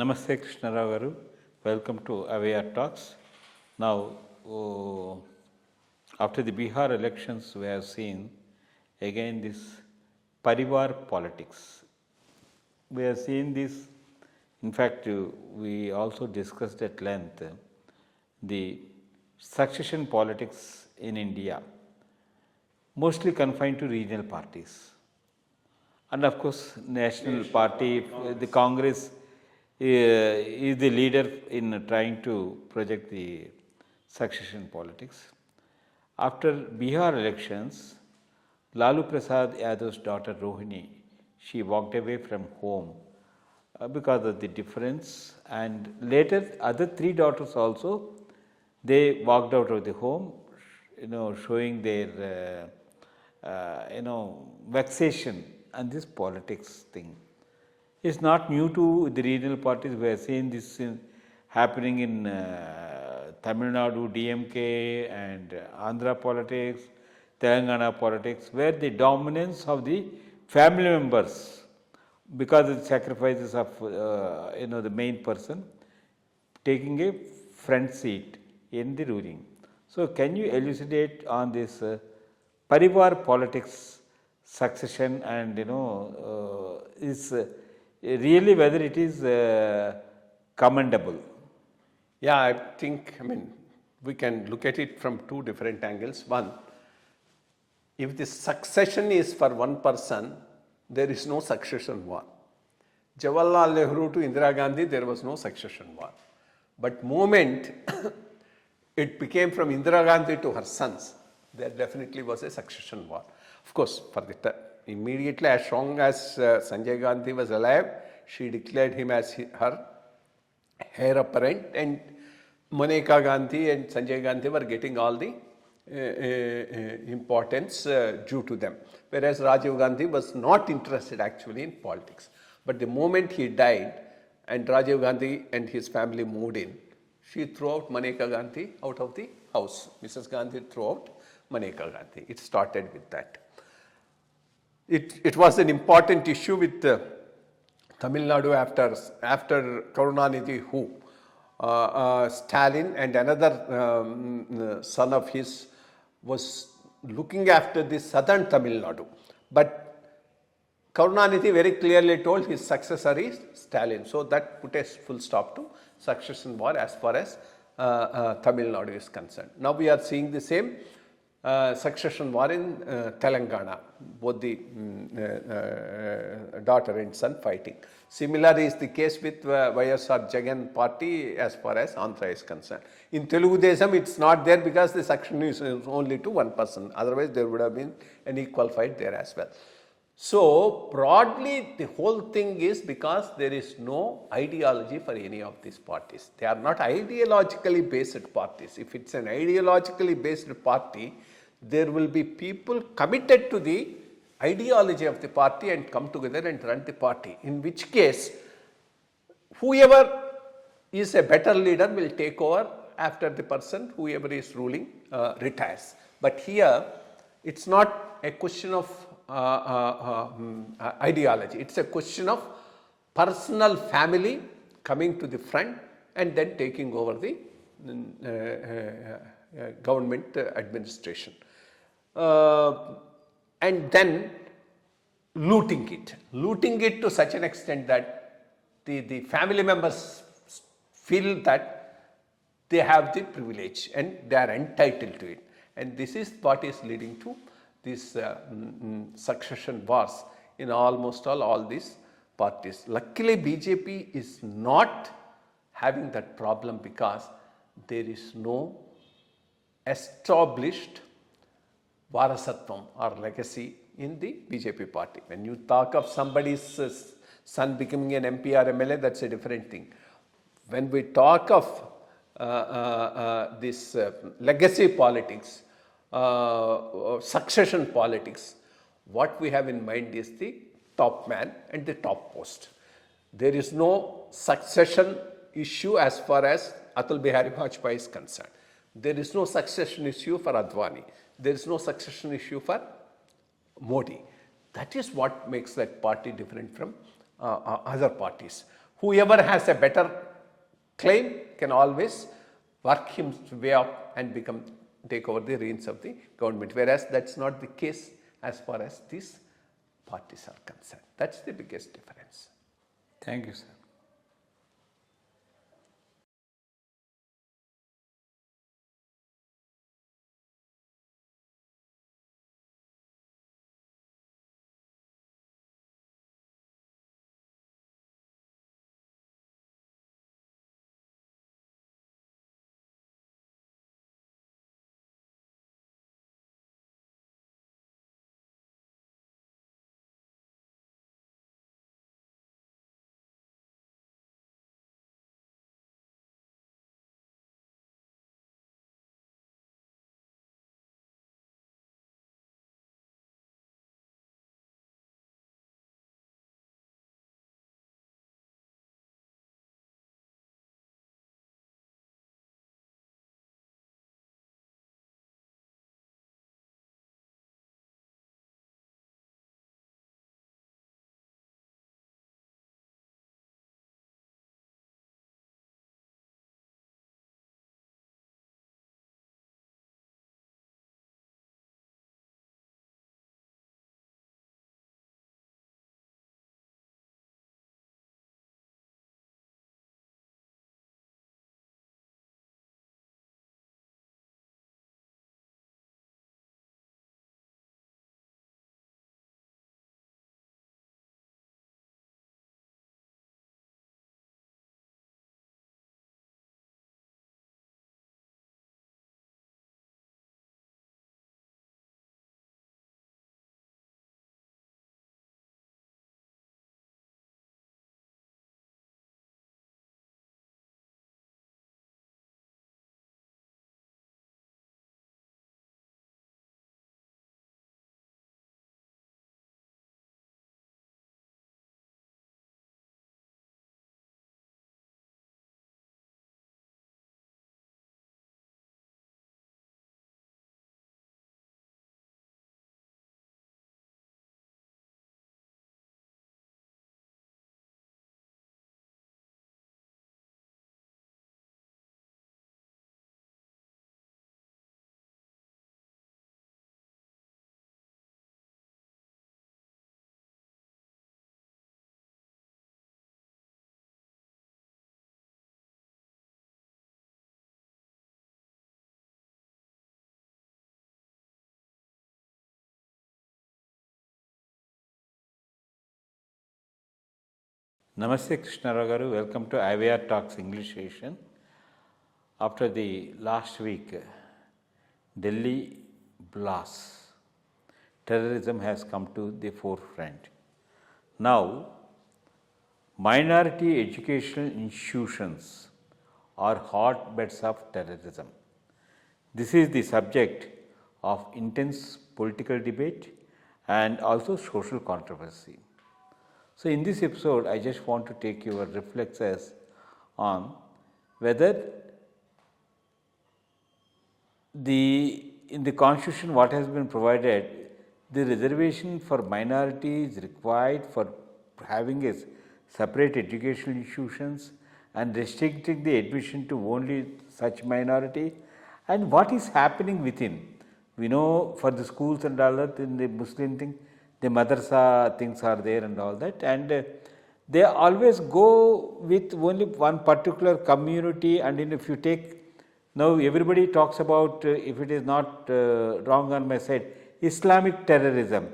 Namaste Krishna Rao garu. Welcome to IYRTalks. Now, after the Bihar elections, we have seen again this parivar politics. We have seen this, in fact, we also discussed at length the succession politics in India, mostly confined to regional parties. And of course, national party, the Congress is the leader in trying to project the succession politics. After Bihar elections, Lalu Prasad Yadav's daughter Rohini, she walked away from home because of the difference, and later other three daughters also, they walked out of the home, showing their vexation and this politics thing. It's not new to the regional parties. We have seen this happening in Tamil Nadu DMK and Andhra politics, Telangana politics, where the dominance of the family members, because of the sacrifices of the main person, taking a front seat in the ruling. So, can you elucidate on this parivar politics succession, and is really whether it is commendable? Yeah, I think, we can look at it from two different angles. One, if the succession is for one person, there is no succession war. Jawaharlal Nehru to Indira Gandhi, there was no succession war. But moment it became from Indira Gandhi to her sons, there definitely was a succession war. Of course, for the immediately as strong as Sanjay Gandhi was alive, she declared him as her heir apparent, and Maneka Gandhi and Sanjay Gandhi were getting all the importance due to them. Whereas Rajiv Gandhi was not interested actually in politics. But the moment he died and Rajiv Gandhi and his family moved in, she threw out Maneka Gandhi out of the house. Mrs. Gandhi threw out Maneka Gandhi. It started with that. It was an important issue with Tamil Nadu after Karunanidhi, who Stalin and another son of his was looking after the southern Tamil Nadu. But Karunanidhi very clearly told his successor is Stalin. So that put a full stop to succession war as far as Tamil Nadu is concerned. Now we are seeing the same succession war in Telangana, both the daughter and son fighting. Similar is the case with YSR Jagan party as far as Andhra is concerned. In Telugu Desam, it's not there because the succession is only to one person. Otherwise, there would have been an equal fight there as well. So, broadly, the whole thing is because there is no ideology for any of these parties. They are not ideologically based parties. If it's an ideologically based party, there will be people committed to the ideology of the party and come together and run the party. In which case, whoever is a better leader will take over after the person, whoever is ruling, retires. But here, it's not a question of ideology. It's a question of personal family coming to the front and then taking over the government administration. And then looting it to such an extent that the family members feel that they have the privilege and they are entitled to it. And this is what is leading to these succession wars in almost all these parties. Luckily, BJP is not having that problem because there is no established varasatvam or legacy in the BJP party. When you talk of somebody's son becoming an MP or MLA, that's a different thing. When we talk of this legacy politics, succession politics, what we have in mind is the top man and the top post. There is no succession issue as far as Atal Bihari Vajpayee is concerned. There is no succession issue for Advani. There is no succession issue for Modi. That is what makes that party different from other parties. Whoever has a better claim can always work his way up and take over the reins of the government, whereas that's not the case as far as these parties are concerned. That's the biggest difference. Thank you, sir. Namaste Krishna Rao garu. Welcome to IYRTalks English session. After the last week Delhi blast, terrorism has come to the forefront. Now, minority educational institutions are hotbeds of terrorism. This is the subject of intense political debate and also social controversy. So, in this episode, I just want to take your reflexes on whether in the constitution what has been provided, the reservation for minorities required for having a separate educational institutions and restricting the admission to only such minority, and what is happening within. We know for the schools and all that, in the Muslim thing, the madrasa things are there and all that, and they always go with only one particular community. And if you take, now everybody talks about, if it is not wrong on my side, Islamic terrorism.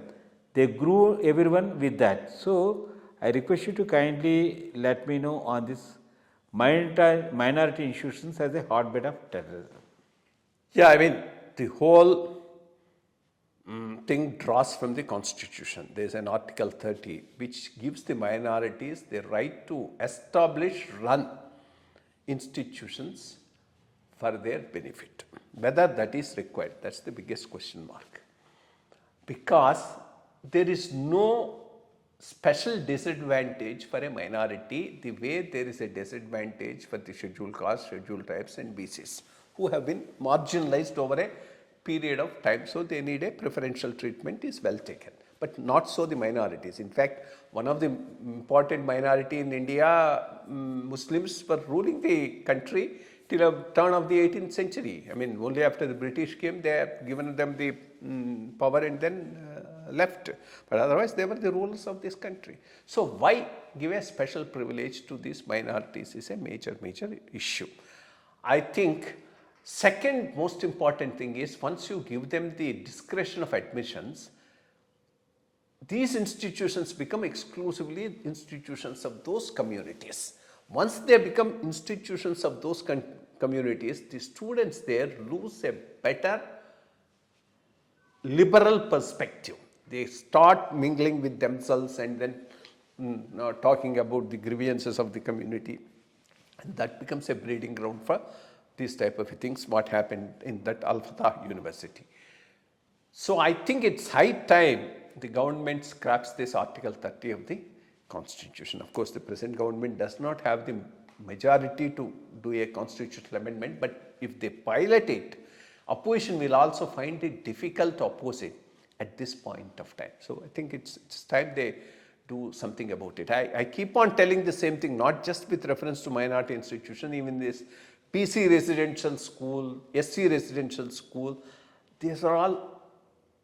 They grew everyone with that. So, I request you to kindly let me know on this minority institutions as a hotbed of terrorism. Yeah, I mean, the whole thing draws from the constitution. There is an article 30 which gives the minorities the right to establish, run institutions for their benefit. Whether that is required, that's the biggest question mark. Because there is no special disadvantage for a minority the way there is a disadvantage for the scheduled castes, scheduled tribes and BCs who have been marginalized over a period of time. So, they need a preferential treatment is well taken. but not so the minorities. In fact, one of the important minority in India, Muslims were ruling the country till the turn of the 18th century. I mean, only after the British came, they have given them the power and then left. But otherwise, they were the rulers of this country. So why give a special privilege to these minorities is a major issue. I think second most important thing is once you give them the discretion of admissions, these institutions become exclusively institutions of those communities. Once they become institutions of those communities, the students there lose a better liberal perspective. They start mingling with themselves and then talking about the grievances of the community. And that becomes a breeding ground for these type of things, what happened in that Al-Fatah University. So I think it's high time the government scraps this Article 30 of the Constitution. Of course, the present government does not have the majority to do a constitutional amendment, but if they pilot it, opposition will also find it difficult to oppose it at this point of time. So I think it's time they do something about it. I keep on telling the same thing, not just with reference to minority institution, even this PC residential school, SC residential school, these are all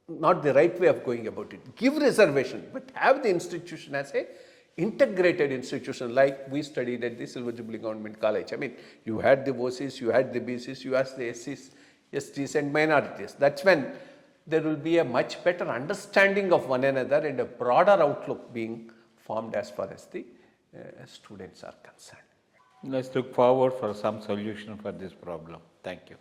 not the right way of going about it. Give reservation, but have the institution as a integrated institution like we studied at the Silver Jubilee Government College. I mean, you had the OCs, you had the BCs, you had the SCs, STs and minorities. That's when there will be a much better understanding of one another and a broader outlook being formed as far as the students are concerned. Let's look forward for some solution for this problem. Thank you.